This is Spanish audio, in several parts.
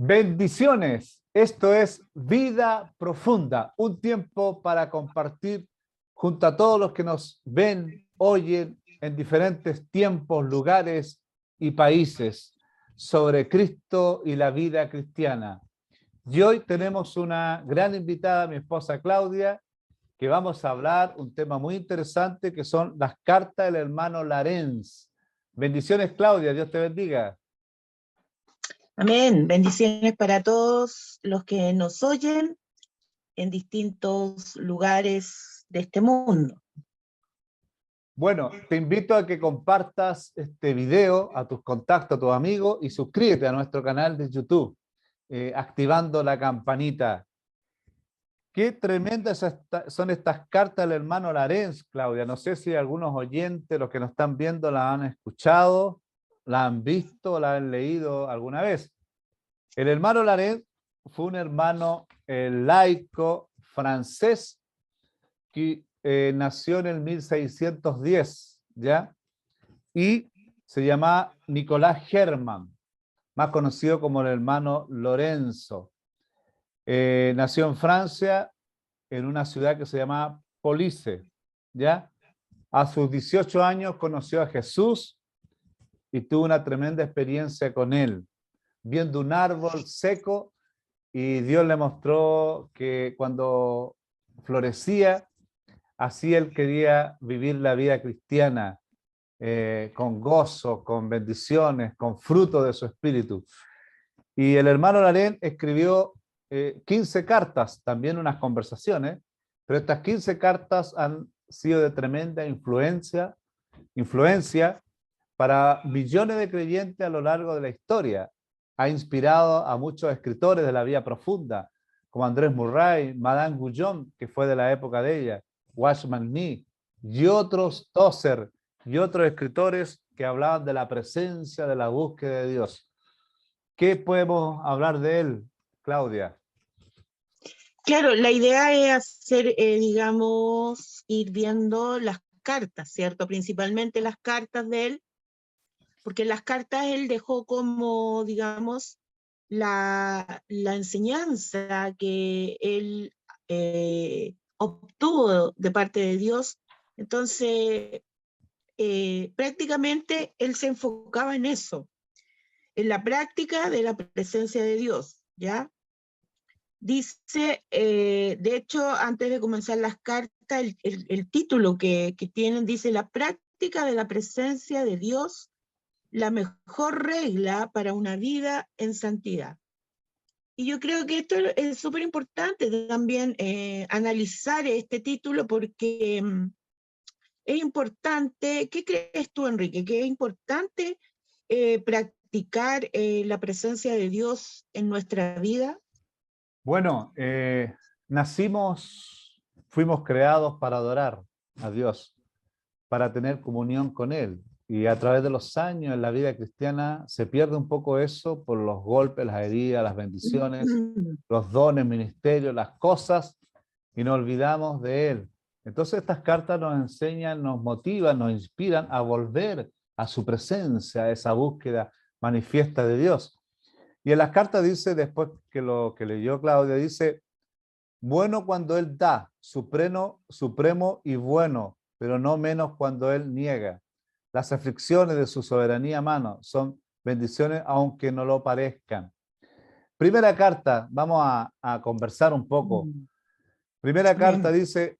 Bendiciones. Esto es Vida Profunda, un tiempo para compartir junto a todos los que nos ven, oyen en diferentes tiempos, lugares y países sobre Cristo y la vida cristiana. Y hoy tenemos una gran invitada, mi esposa Claudia, que vamos a hablar un tema muy interesante que son las cartas del hermano Larens. Bendiciones, Claudia, Dios te bendiga. Amén. Bendiciones para todos los que nos oyen en distintos lugares de este mundo. Bueno, te invito a que compartas este video a tus contactos, a tus amigos y suscríbete a nuestro canal de YouTube, activando la campanita. Qué tremendas son estas cartas del hermano Larens, Claudia. No sé si algunos oyentes, los que nos están viendo, la han escuchado, la han visto, la han leído alguna vez. El hermano Larens fue un hermano laico francés que nació en el 1610, ¿ya? Y se llamaba Nicolás Hermann, más conocido como el hermano Lorenzo. Nació en Francia, en una ciudad que se llama Police, ¿ya? A sus 18 años conoció a Jesús y tuvo una tremenda experiencia con él, viendo un árbol seco, y Dios le mostró que cuando florecía, así él quería vivir la vida cristiana, con gozo, con bendiciones, con fruto de su espíritu. Y el hermano Larens escribió 15 cartas, también unas conversaciones, pero estas 15 cartas han sido de tremenda influencia para millones de creyentes a lo largo de la historia. Ha inspirado a muchos escritores de la vida profunda, como Andrés Murray, Madame Guyon, que fue de la época de ella, Watchman Nee, y otros Tozer, y otros escritores que hablaban de la presencia, de la búsqueda de Dios. ¿Qué podemos hablar de él, Claudia? Claro, la idea es hacer, digamos, ir viendo las cartas, ¿cierto? Principalmente las cartas de él, porque las cartas él dejó como, digamos, la enseñanza que él obtuvo de parte de Dios. Entonces, prácticamente él se enfocaba en eso, en la práctica de la presencia de Dios, ¿ya? Dice, de hecho, antes de comenzar las cartas, el título que tienen dice: la práctica de la presencia de Dios, la mejor regla para una vida en santidad. Y yo creo que esto es súper importante también, analizar este título, porque es importante. ¿Qué crees tú, Enrique? Que es importante practicar la presencia de Dios en nuestra vida. Bueno, fuimos creados para adorar a Dios, para tener comunión con Él. Y a través de los años en la vida cristiana se pierde un poco eso por los golpes, las heridas, las bendiciones, los dones, ministerios, las cosas, y nos olvidamos de Él. Entonces estas cartas nos enseñan, nos motivan, nos inspiran a volver a su presencia, a esa búsqueda manifiesta de Dios. Y en las cartas dice, después que lo que leyó Claudia, dice: bueno cuando Él da, supremo y bueno, pero no menos cuando Él niega. Las aflicciones de su soberanía a mano son bendiciones aunque no lo parezcan. Primera carta, vamos a conversar un poco. Primera carta dice: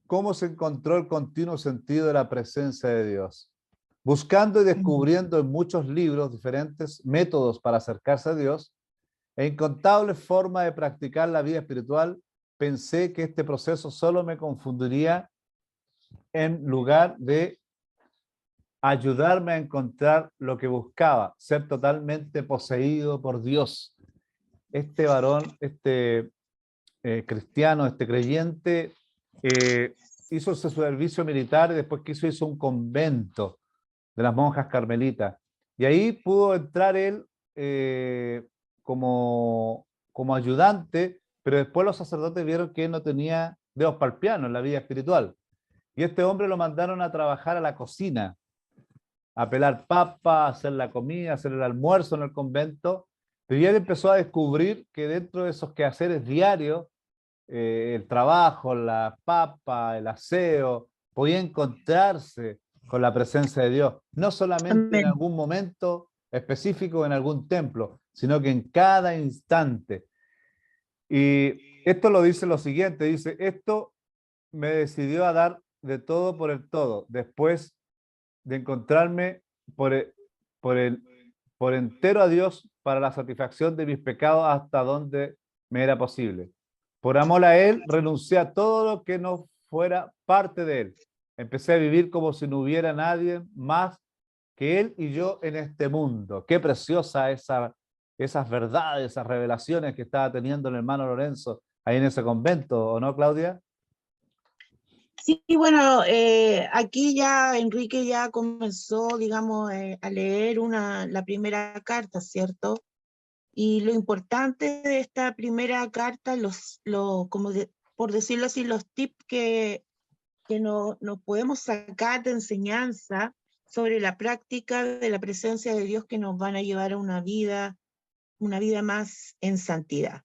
¿cómo se encontró el continuo sentido de la presencia de Dios? Buscando y descubriendo en muchos libros diferentes métodos para acercarse a Dios e incontables formas de practicar la vida espiritual, pensé que este proceso solo me confundiría en lugar de ayudarme a encontrar lo que buscaba, ser totalmente poseído por Dios. Este varón, cristiano, este creyente, hizo su servicio militar y después hizo un convento de las monjas carmelitas. Y ahí pudo entrar él como ayudante, pero después los sacerdotes vieron que él no tenía dedos para el piano en la vida espiritual. Y este hombre lo mandaron a trabajar a la cocina, a pelar papa, a hacer la comida, a hacer el almuerzo en el convento, Pero ya él empezó a descubrir que dentro de esos quehaceres diarios, el trabajo, la papa, el aseo, podía encontrarse con la presencia de Dios, no solamente en Amén. algún momento específico en algún templo, sino que en cada instante. Y esto lo dice lo siguiente, dice, esto me decidió a dar de todo por el todo, después de encontrarme por el, por el, por entero a Dios para la satisfacción de mis pecados hasta donde me era posible. Por amor a Él, renuncié a todo lo que no fuera parte de Él. Empecé a vivir como si no hubiera nadie más que Él y yo en este mundo. Qué preciosa esas verdades, esas revelaciones que estaba teniendo el hermano Lorenzo ahí en ese convento, ¿o no, Claudia? Sí, bueno, aquí ya Enrique ya comenzó, digamos, a leer la primera carta, ¿cierto? Y lo importante de esta primera carta, por decirlo así, los tips que nos podemos sacar de enseñanza sobre la práctica de la presencia de Dios que nos van a llevar a una vida más en santidad.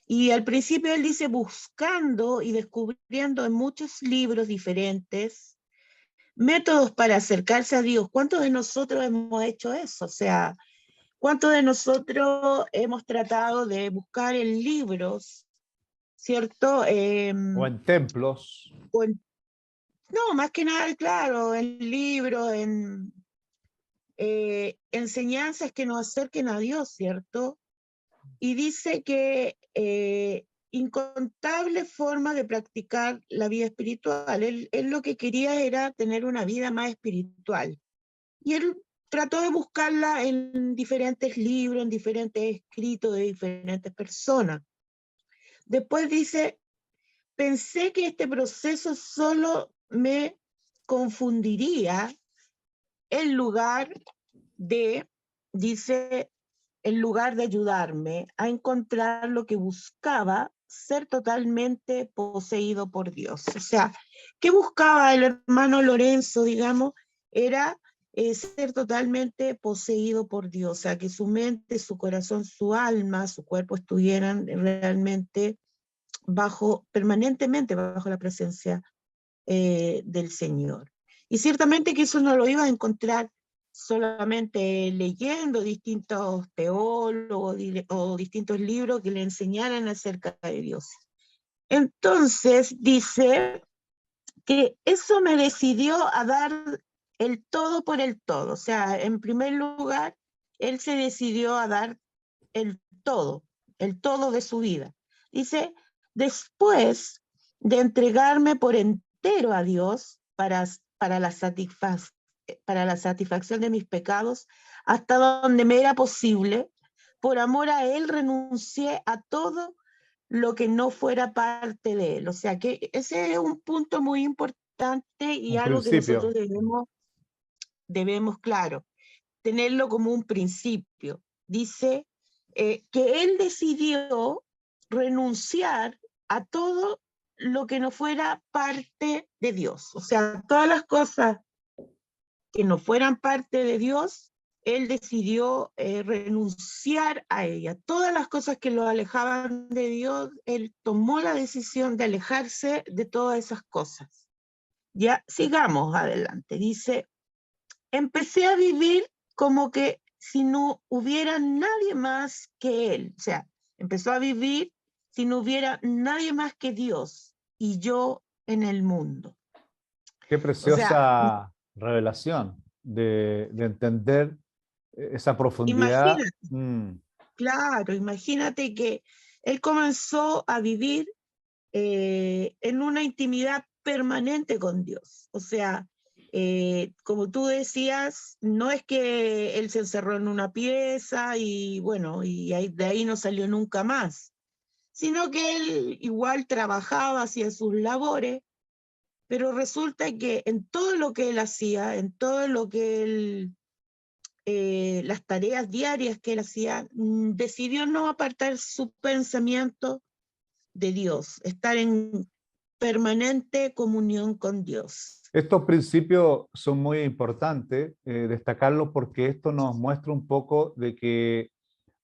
Y al principio él dice buscando y descubriendo en muchos libros diferentes métodos para acercarse a Dios. ¿Cuántos de nosotros hemos hecho eso? O sea, ¿cuántos de nosotros hemos tratado de buscar en libros, ¿cierto? O en templos. No, más que nada, claro, en libros, en enseñanzas que nos acerquen a Dios, ¿cierto? Y dice que incontables formas de practicar la vida espiritual. Él lo que quería era tener una vida más espiritual. Y él trató de buscarla en diferentes libros, en diferentes escritos de diferentes personas. Después dice, pensé que este proceso solo me confundiría en lugar dice, en lugar de ayudarme a encontrar lo que buscaba, ser totalmente poseído por Dios. O sea, ¿qué buscaba el hermano Lorenzo, digamos? Era ser totalmente poseído por Dios, o sea, que su mente, su corazón, su alma, su cuerpo estuvieran realmente permanentemente bajo la presencia del Señor. Y ciertamente que eso no lo iba a encontrar solamente leyendo distintos teólogos o distintos libros que le enseñaran acerca de Dios. Entonces dice que eso me decidió a dar el todo por el todo. O sea, en primer lugar, él se decidió a dar el el todo de su vida. Dice, después de entregarme por entero a Dios para la satisfacción de mis pecados, hasta donde me era posible, por amor a Él renuncié a todo lo que no fuera parte de Él. O sea que ese es un punto muy importante y Un algo que nosotros principio. debemos, claro, tenerlo como un principio. Dice que él decidió renunciar a todo lo que no fuera parte de Dios. O sea, todas las cosas que no fueran parte de Dios, él decidió renunciar a ella. Todas las cosas que lo alejaban de Dios, él tomó la decisión de alejarse de todas esas cosas. Ya, sigamos adelante. Dice, empecé a vivir como que si no hubiera nadie más que él. O sea, empezó a vivir si no hubiera nadie más que Dios y yo en el mundo. Qué O sea, preciosa revelación de entender esa profundidad. imagínate, claro, imagínate que él comenzó a vivir en una intimidad permanente con Dios. O sea, como tú decías, no es que él se encerró en una pieza y bueno, de ahí no salió nunca más, sino que él igual trabajaba, hacía sus labores, pero resulta que en todo lo que él hacía, en todo lo que él, las tareas diarias que él hacía, decidió no apartar su pensamiento de Dios, estar en permanente comunión con Dios. Estos principios son muy importantes destacarlos porque esto nos muestra un poco de que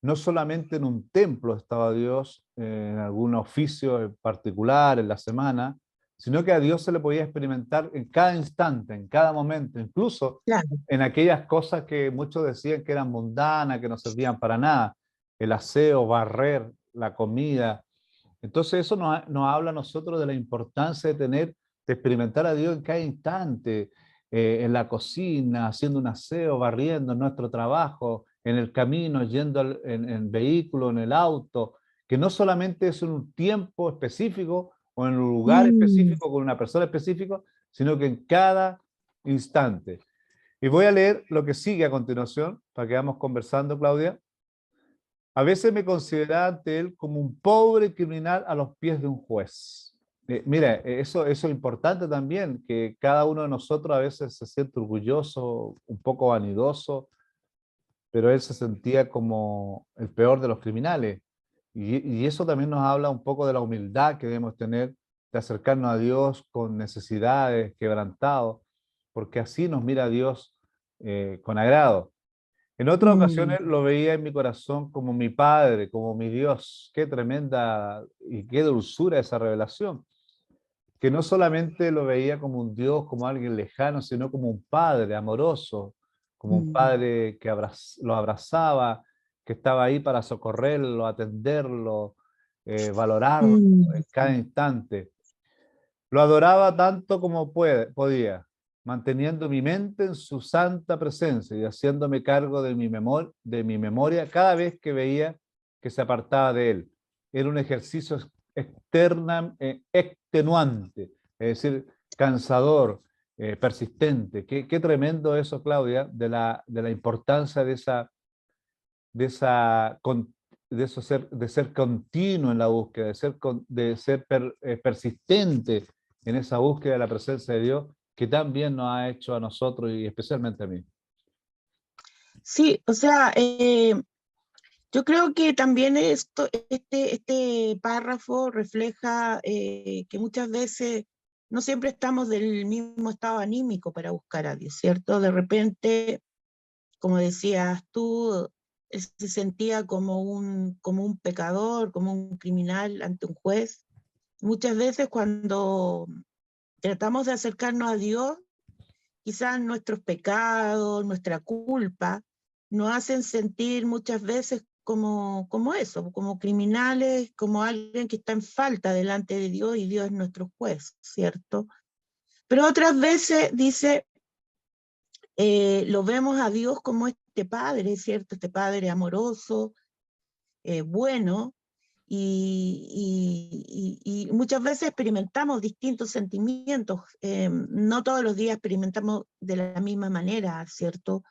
no solamente en un templo estaba Dios, en algún oficio en particular, en la semana, sino que a Dios se le podía experimentar en cada instante, en cada momento, incluso Claro. en aquellas cosas que muchos decían que eran mundanas, que no servían para nada, el aseo, barrer, la comida. Entonces eso nos habla a nosotros de la importancia de experimentar a Dios en cada instante, en la cocina, haciendo un aseo, barriendo, en nuestro trabajo, en el camino, yendo en vehículo, en el auto, que no solamente es en un tiempo específico o en un lugar Mm, específico con una persona específica, sino que en cada instante. Y voy a leer lo que sigue a continuación, para que vamos conversando, Claudia. A veces me consideraba ante él como un pobre criminal a los pies de un juez. Mira, eso es importante también, que cada uno de nosotros a veces se siente orgulloso, un poco vanidoso, pero él se sentía como el peor de los criminales. Y eso también nos habla un poco de la humildad que debemos tener, de acercarnos a Dios con necesidades, quebrantados, porque así nos mira Dios con agrado. En otras mm, ocasiones lo veía en mi corazón como mi Padre, como mi Dios. Qué tremenda y qué dulzura esa revelación. Que no solamente lo veía como un Dios, como alguien lejano, sino como un Padre amoroso, como un mm, Padre que lo abrazaba, que estaba ahí para socorrerlo, atenderlo, valorarlo mm. en cada instante. Lo adoraba tanto como podía, manteniendo mi mente en su santa presencia y haciéndome cargo de mi memoria cada vez que veía que se apartaba de él. Era un ejercicio extenuante, es decir, cansador, persistente. Qué tremendo eso, Claudia, de la importancia de esa con- de eso de ser continuo en la búsqueda, de ser persistente en esa búsqueda de la presencia de Dios que tan bien nos ha hecho a nosotros y especialmente a mí. Sí, o sea, yo creo que también este párrafo refleja que muchas veces no siempre estamos del mismo estado anímico para buscar a Dios, ¿cierto? De repente, como decías tú, él se sentía como un pecador, como un criminal ante un juez. Muchas veces cuando tratamos de acercarnos a Dios, quizás nuestros pecados, nuestra culpa, nos hacen sentir muchas veces como eso, como criminales, como alguien que está en falta delante de Dios y Dios es nuestro juez, ¿cierto? Pero otras veces dice, lo vemos a Dios como este Padre, ¿cierto? Este Padre amoroso, bueno, y muchas veces experimentamos distintos sentimientos. No todos los días experimentamos de la misma manera, ¿cierto?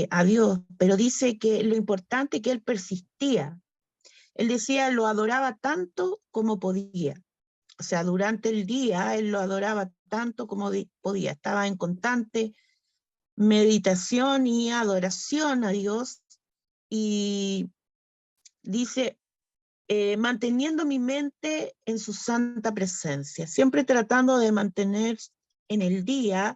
A Dios, pero dice que lo importante es que él persistía. Él decía, lo adoraba tanto como podía. O sea, durante el día él lo adoraba tanto como podía. Estaba en constante meditación y adoración a Dios y dice, manteniendo mi mente en su santa presencia, siempre tratando de mantener en el día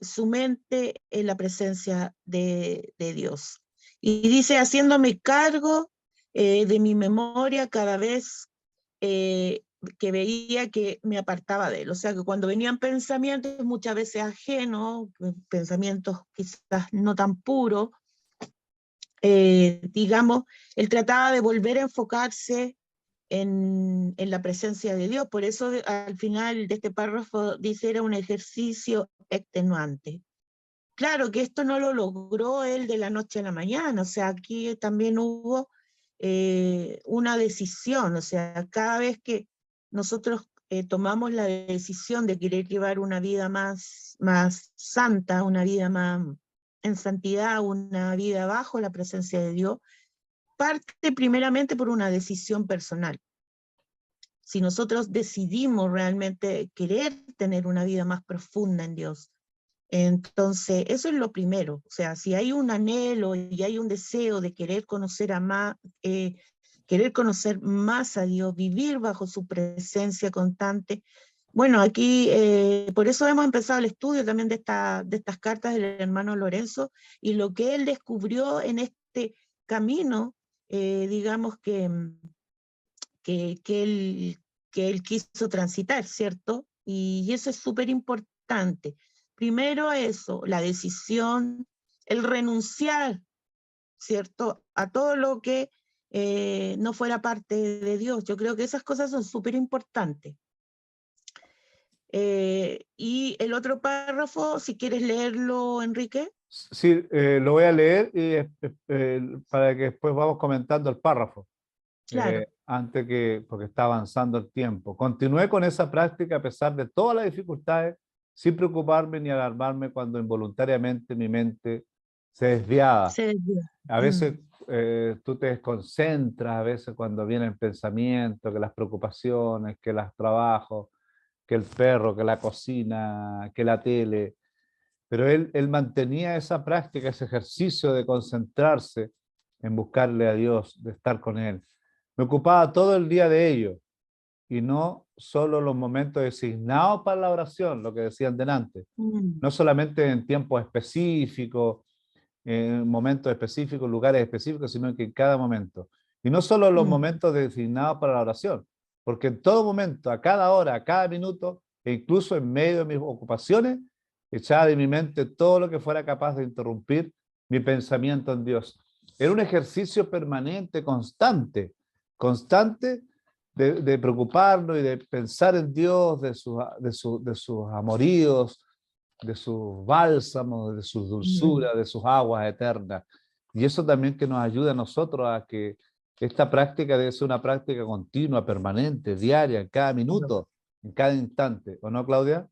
su mente en la presencia de Dios. Y dice, haciéndome cargo de mi memoria cada vez que veía que me apartaba de él. O sea, que cuando venían pensamientos muchas veces ajenos, pensamientos quizás no tan puros, digamos, él trataba de volver a enfocarse en la presencia de Dios. Por eso al final de este párrafo dice era un ejercicio extenuante. Claro que esto no lo logró él de la noche a la mañana, o sea, aquí también hubo una decisión, o sea, cada vez que nosotros tomamos la decisión de querer llevar una vida más santa, una vida más en santidad, una vida bajo la presencia de Dios, parte primeramente por una decisión personal. Si nosotros decidimos realmente querer tener una vida más profunda en Dios, entonces eso es lo primero. O sea, si hay un anhelo y hay un deseo de querer conocer más a Dios, vivir bajo su presencia constante. Bueno, aquí por eso hemos empezado el estudio también de estas cartas del hermano Lorenzo y lo que él descubrió en camino, digamos, que él quiso transitar, ¿cierto? Y eso es súper importante. Primero eso, la decisión, el renunciar, ¿cierto? A todo lo que no fuera parte de Dios. Yo creo que esas cosas son súper importantes. Y el otro párrafo, si quieres leerlo, Enrique. Sí, lo voy a leer y, para que después vamos comentando el párrafo. Claro. Antes que, porque está avanzando el tiempo. Continué con esa práctica a pesar de todas las dificultades, sin preocuparme ni alarmarme cuando involuntariamente mi mente se desviaba. Se A veces tú te desconcentras, a veces cuando viene el pensamiento, que las preocupaciones, que los trabajos, que el perro, que la cocina, que la tele. Pero él mantenía esa práctica, ese ejercicio de concentrarse en buscarle a Dios, de estar con Él. Me ocupaba todo el día de ello y no solo los momentos designados para la oración, lo que decían delante, no solamente en tiempos específicos, en momentos específicos, lugares específicos, sino que en cada momento. Y no solo los momentos designados para la oración, porque en todo momento, a cada hora, a cada minuto, e incluso en medio de mis ocupaciones, echaba de mi mente todo lo que fuera capaz de interrumpir mi pensamiento en Dios. Era un ejercicio permanente, constante, constante de preocuparnos y de pensar en Dios, de sus amoríos, de sus bálsamos, de sus dulzuras, de sus aguas eternas. Y eso también que nos ayuda a nosotros a que esta práctica debe ser una práctica continua, permanente, diaria, en cada minuto, en cada instante. ¿O no, Claudia?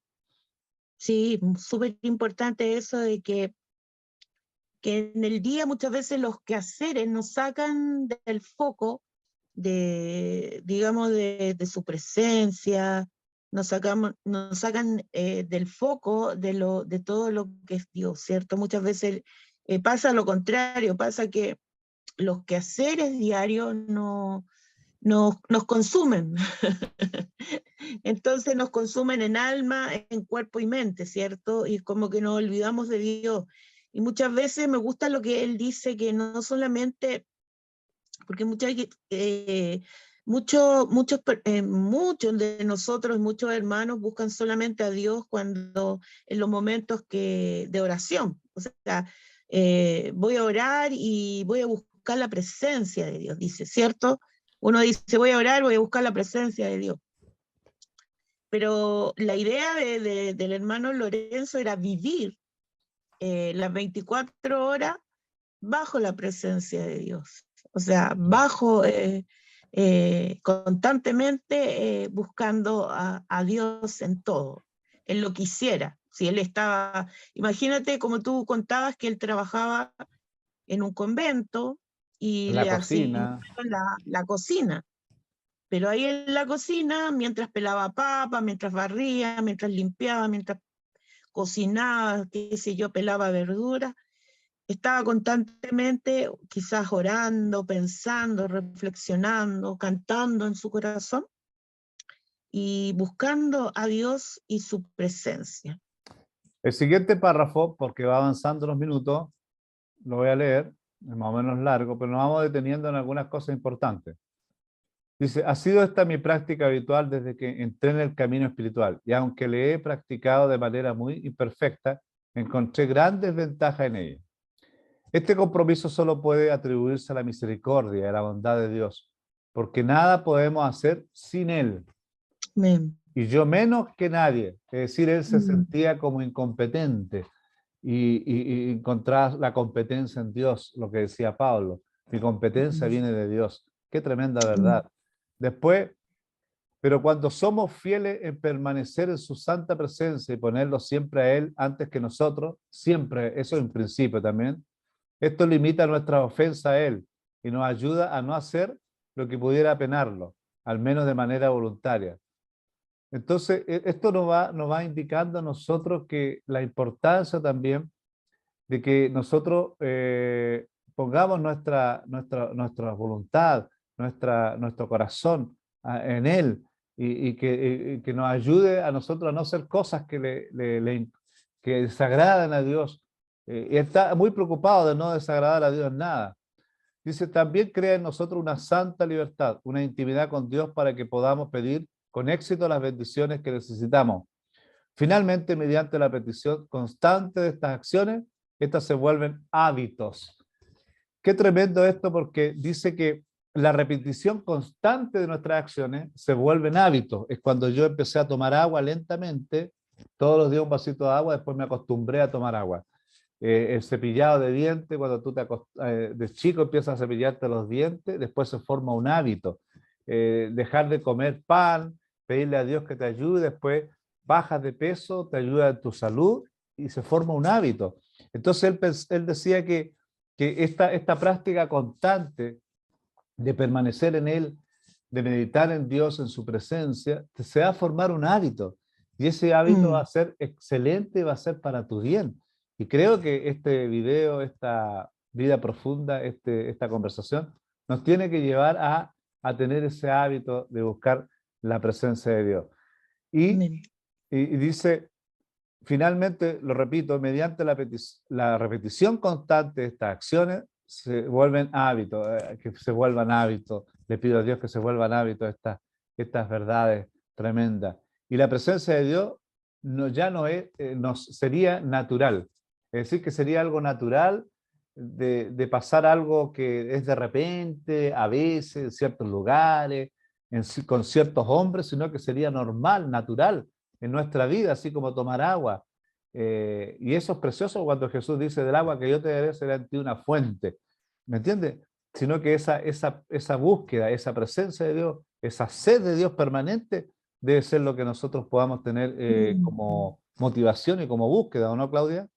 Sí, súper importante eso de que en el día muchas veces los quehaceres nos sacan del foco de, digamos, de su presencia, nos sacan del foco de todo lo que es Dios, ¿cierto? Muchas veces pasa lo contrario, pasa que los quehaceres diarios nos consumen. Entonces nos consumen en alma, en cuerpo y mente, ¿cierto? Y como que nos olvidamos de Dios. Y muchas veces me gusta lo que él dice, que no solamente, porque muchos de nosotros, muchos hermanos buscan solamente a Dios cuando en los momentos de oración. O sea, voy a orar y voy a buscar la presencia de Dios, dice, ¿cierto? Uno dice, voy a orar, voy a buscar la presencia de Dios. Pero la idea del hermano Lorenzo era vivir las 24 horas bajo la presencia de Dios. O sea, constantemente buscando a Dios en todo, en lo que hiciera. Si él estaba, imagínate como tú contabas que él trabajaba en un convento y En la le cocina. asignaron la cocina. Pero ahí en la cocina, mientras pelaba papa, mientras barría, mientras limpiaba, mientras cocinaba, qué sé yo, pelaba verduras, estaba constantemente quizás orando, pensando, reflexionando, cantando en su corazón y buscando a Dios y su presencia. El siguiente párrafo, porque va avanzando los minutos, lo voy a leer, es más o menos largo, pero nos vamos deteniendo en algunas cosas importantes. Dice, ha sido esta mi práctica habitual desde que entré en el camino espiritual, y aunque le he practicado de manera muy imperfecta, encontré grandes ventajas en ella. Este compromiso solo puede atribuirse a la misericordia y a la bondad de Dios, porque nada podemos hacer sin Él, Amén. y yo menos que nadie. Es decir, Él se sentía como incompetente y encontrar la competencia en Dios, lo que decía Pablo. Mi competencia viene de Dios. Qué tremenda verdad. Después, pero cuando somos fieles en permanecer en su santa presencia y ponerlo siempre a Él antes que nosotros, siempre, eso en principio también, esto limita nuestra ofensa a Él y nos ayuda a no hacer lo que pudiera apenarlo, al menos de manera voluntaria. Entonces, esto nos va indicando a nosotros que la importancia también de que nosotros pongamos nuestra voluntad, nuestro corazón en Él y que nos ayude a nosotros a no hacer cosas que desagradan a Dios. Y está muy preocupado de no desagradar a Dios en nada. Dice, también crea en nosotros una santa libertad, una intimidad con Dios para que podamos pedir con éxito las bendiciones que necesitamos. Finalmente, mediante la petición constante de estas acciones, estas se vuelven hábitos. Qué tremendo esto, porque dice que la repetición constante de nuestras acciones se vuelven hábitos. Es cuando yo empecé a tomar agua lentamente, todos los días un vasito de agua, después me acostumbré a tomar agua. El cepillado de dientes, cuando tú de chico empiezas a cepillarte los dientes, después se forma un hábito. Dejar de comer pan, pedirle a Dios que te ayude, después bajas de peso, te ayuda en tu salud y se forma un hábito. Entonces él decía que esta práctica constante de permanecer en Él, de meditar en Dios, en su presencia, se va a formar un hábito. Y ese hábito va a ser excelente, va a ser para tu bien. Y creo que este video, esta vida profunda, esta conversación, nos tiene que llevar a tener ese hábito de buscar la presencia de Dios. Y dice, finalmente, lo repito, mediante la repetición constante de estas acciones, se vuelven hábitos, que se vuelvan hábitos. Le pido a Dios que se vuelvan hábitos estas verdades tremendas. Y la presencia de Dios ya no es, nos sería natural. Es decir, que sería algo natural de pasar algo que es de repente, a veces, en ciertos lugares, con ciertos hombres, sino que sería normal, natural en nuestra vida, así como tomar agua. Y eso es precioso cuando Jesús dice, del agua que yo te daré será en ti una fuente. ¿Me entiendes? Sino que esa búsqueda, esa presencia de Dios, esa sed de Dios permanente, debe ser lo que nosotros podamos tener como motivación y como búsqueda, ¿o no, Claudia?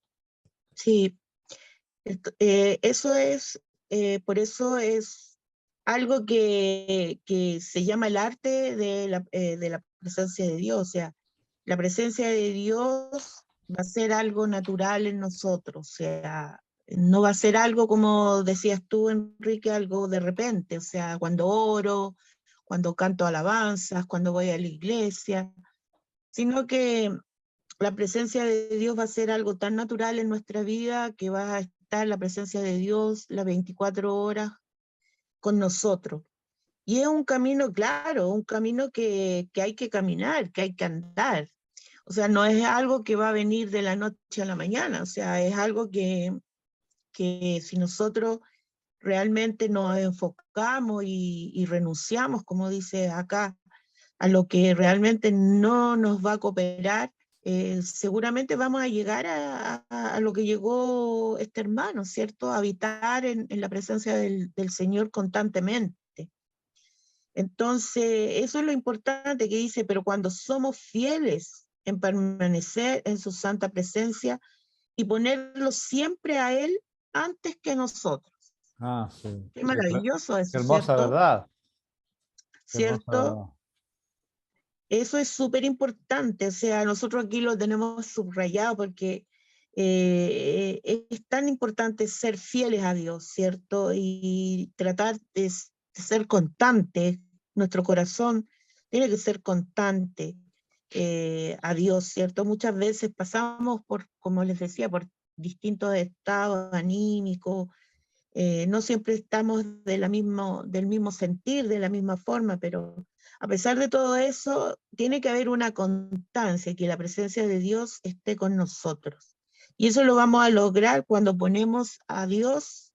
Sí, eso es, por eso es algo que se llama el arte de la presencia de Dios. O sea, la presencia de Dios va a ser algo natural en nosotros. O sea, no va a ser algo, como decías tú, Enrique, algo de repente. O sea, cuando oro, cuando canto alabanzas, cuando voy a la iglesia, sino que la presencia de Dios va a ser algo tan natural en nuestra vida que va a estar la presencia de Dios las 24 horas con nosotros. Y es un camino, claro, un camino que hay que caminar, que hay que andar. O sea, no es algo que va a venir de la noche a la mañana, o sea, es algo que si nosotros realmente nos enfocamos y renunciamos, como dice acá, a lo que realmente no nos va a cooperar, seguramente vamos a llegar a lo que llegó este hermano, ¿cierto? A habitar en la presencia del Señor constantemente. Entonces, eso es lo importante que dice, pero cuando somos fieles en permanecer en su santa presencia y ponerlo siempre a Él antes que nosotros. Ah, sí. Qué maravilloso Qué eso, hermosa ¿cierto? verdad. Qué hermosa ¿Cierto? verdad. Eso es súper importante, o sea, nosotros aquí lo tenemos subrayado porque es tan importante ser fieles a Dios, ¿cierto? Y tratar de ser constante, nuestro corazón tiene que ser constante a Dios, ¿cierto? Muchas veces pasamos por, como les decía, por distintos estados anímicos, no siempre estamos del mismo sentir, de la misma forma, pero a pesar de todo eso, tiene que haber una constancia, que la presencia de Dios esté con nosotros. Y eso lo vamos a lograr cuando ponemos a Dios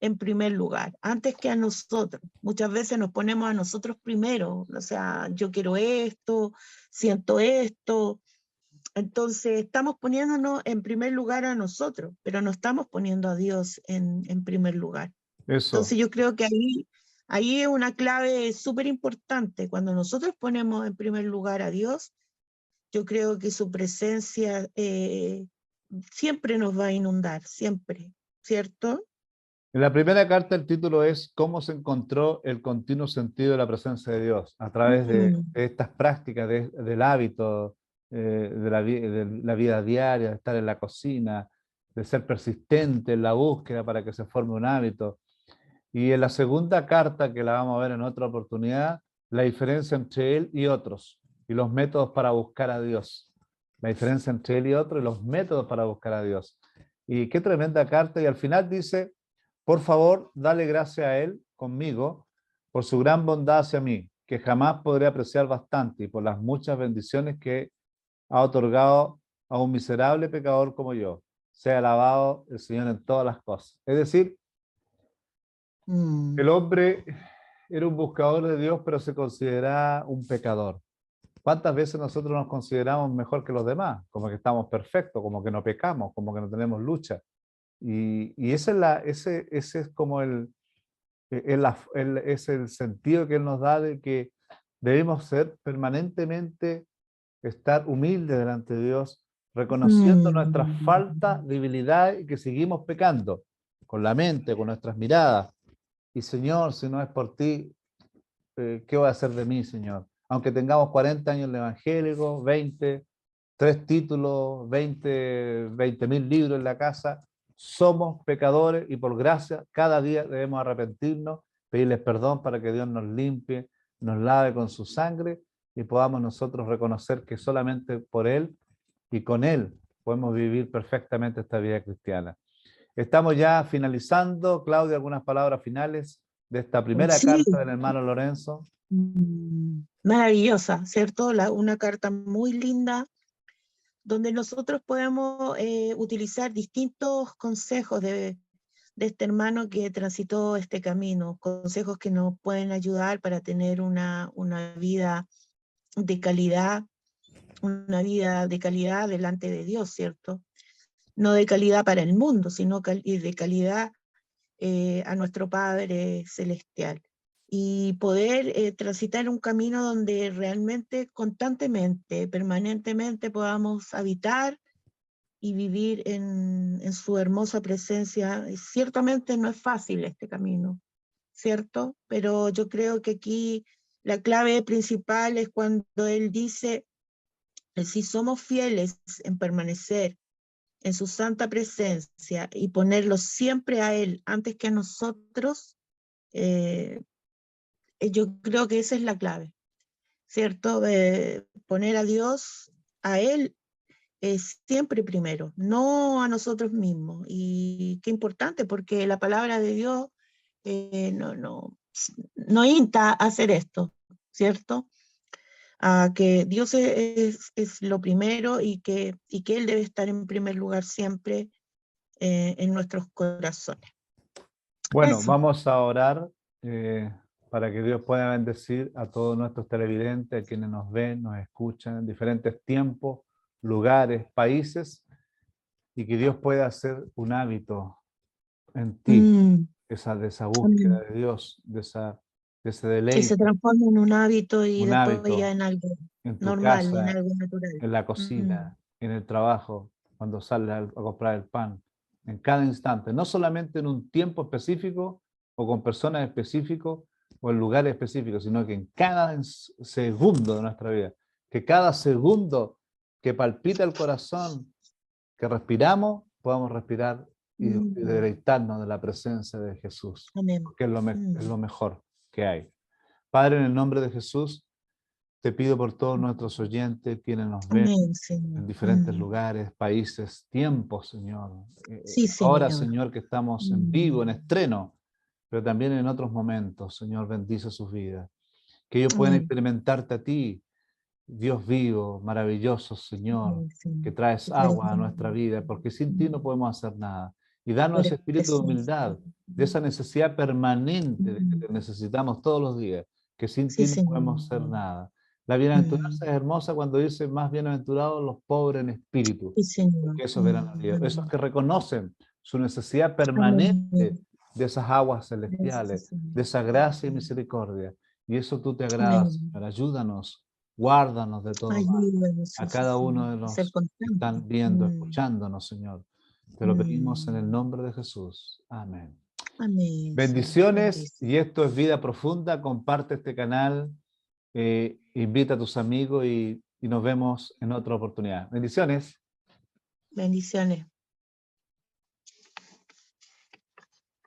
en primer lugar, antes que a nosotros. Muchas veces nos ponemos a nosotros primero, o sea, yo quiero esto, siento esto, entonces estamos poniéndonos en primer lugar a nosotros, pero no estamos poniendo a Dios en primer lugar. Eso. Entonces yo creo que ahí es una clave súper importante. Cuando nosotros ponemos en primer lugar a Dios, yo creo que su presencia siempre nos va a inundar, siempre, ¿cierto? En la primera carta el título es ¿Cómo se encontró el continuo sentido de la presencia de Dios? A través de estas prácticas, del hábito, de la vida diaria, de estar en la cocina, de ser persistente en la búsqueda para que se forme un hábito. Y en la segunda carta, que la vamos a ver en otra oportunidad, la diferencia entre él y otros y los métodos para buscar a Dios. La diferencia entre él y otros y los métodos para buscar a Dios. Y qué tremenda carta. Y al final dice, Por favor, dale gracias a Él conmigo por su gran bondad hacia mí, que jamás podré apreciar bastante, y por las muchas bendiciones que ha otorgado a un miserable pecador como yo. Sea alabado el Señor en todas las cosas. Es decir, el hombre era un buscador de Dios, pero se consideraba un pecador. ¿Cuántas veces nosotros nos consideramos mejor que los demás? Como que estamos perfectos, como que no pecamos, como que no tenemos lucha. Y ese es como es el sentido que Él nos da de que debemos ser permanentemente, estar humildes delante de Dios, reconociendo nuestras faltas, debilidades y que seguimos pecando con la mente, con nuestras miradas. Y Señor, si no es por ti, ¿qué voy a hacer de mí, Señor? Aunque tengamos 40 años en el evangélico, 20, 3 títulos, 20.000 libros en la casa, somos pecadores y por gracia cada día debemos arrepentirnos, pedirles perdón para que Dios nos limpie, nos lave con su sangre y podamos nosotros reconocer que solamente por Él y con Él podemos vivir perfectamente esta vida cristiana. Estamos ya finalizando. Claudia, algunas palabras finales de esta primera Sí. carta del hermano Lorenzo. Maravillosa, ¿cierto? Una carta muy linda, donde nosotros podemos utilizar distintos consejos de este hermano que transitó este camino, consejos que nos pueden ayudar para tener una vida de calidad, delante de Dios, ¿cierto? No de calidad para el mundo, sino de calidad a nuestro Padre Celestial. Y poder transitar un camino donde realmente, constantemente, permanentemente podamos habitar y vivir en su hermosa presencia. Y ciertamente no es fácil este camino, ¿cierto? Pero yo creo que aquí la clave principal es cuando él dice, si somos fieles en permanecer en su santa presencia y ponerlo siempre a él antes que a nosotros, yo creo que esa es la clave, ¿cierto? Poner a Dios, a él, siempre primero, no a nosotros mismos. Y qué importante, porque la palabra de Dios no insta a hacer esto, ¿cierto? A que Dios es lo primero y que Él debe estar en primer lugar siempre en nuestros corazones. Bueno, Eso. vamos a orar para que Dios pueda bendecir a todos nuestros televidentes, a quienes nos ven, nos escuchan en diferentes tiempos, lugares, países, y que Dios pueda hacer un hábito en ti, de esa búsqueda de Dios, de ese Que deleite, se transforme en un hábito y un después ya hábito en algo en tu normal, en casa, algo natural. en la cocina, en el trabajo, cuando sales a comprar el pan, en cada instante, no solamente en un tiempo específico o con personas específicas o en lugares específicos, sino que en cada segundo de nuestra vida, que cada segundo que palpita el corazón, que respiramos, podamos respirar y deleitarnos de la presencia de Jesús, Amén. porque es lo mejor que hay. Padre, en el nombre de Jesús, te pido por todos nuestros oyentes, quienes nos ven Amén, Señor. en diferentes lugares, países, tiempos, Señor. Sí, Ahora, Señor. Señor, que estamos en vivo, en estreno, pero también en otros momentos, Señor, bendice sus vidas. Que ellos puedan Amén. experimentarte a ti, Dios vivo, maravilloso, Señor, Amén, Señor. que traes agua a nuestra vida, porque sin ti no podemos hacer nada. Y danos ese espíritu de humildad, de esa necesidad permanente de que te necesitamos todos los días, que sin Sí, ti no Señor. podemos hacer nada. La bienaventuranza es hermosa cuando dice más bienaventurados los pobres en espíritu, Sí, Señor. porque esos verán a Dios. Esos que reconocen su necesidad Amén. permanente de esas aguas celestiales, Gracias, Señor. de esa gracia y misericordia. Y eso tú te agradas, Amén. Señor. Ayúdanos, guárdanos de todo mal. Ayúdanos, A sí, cada uno de Señor, a ser los que constante. están viendo, escuchándonos, Señor. Te lo pedimos en el nombre de Jesús. Amén. Amén, Señor. Bendiciones, Bendice. y esto es Vida Profunda. Comparte este canal, invita a tus amigos y nos vemos en otra oportunidad. Bendiciones. Bendiciones.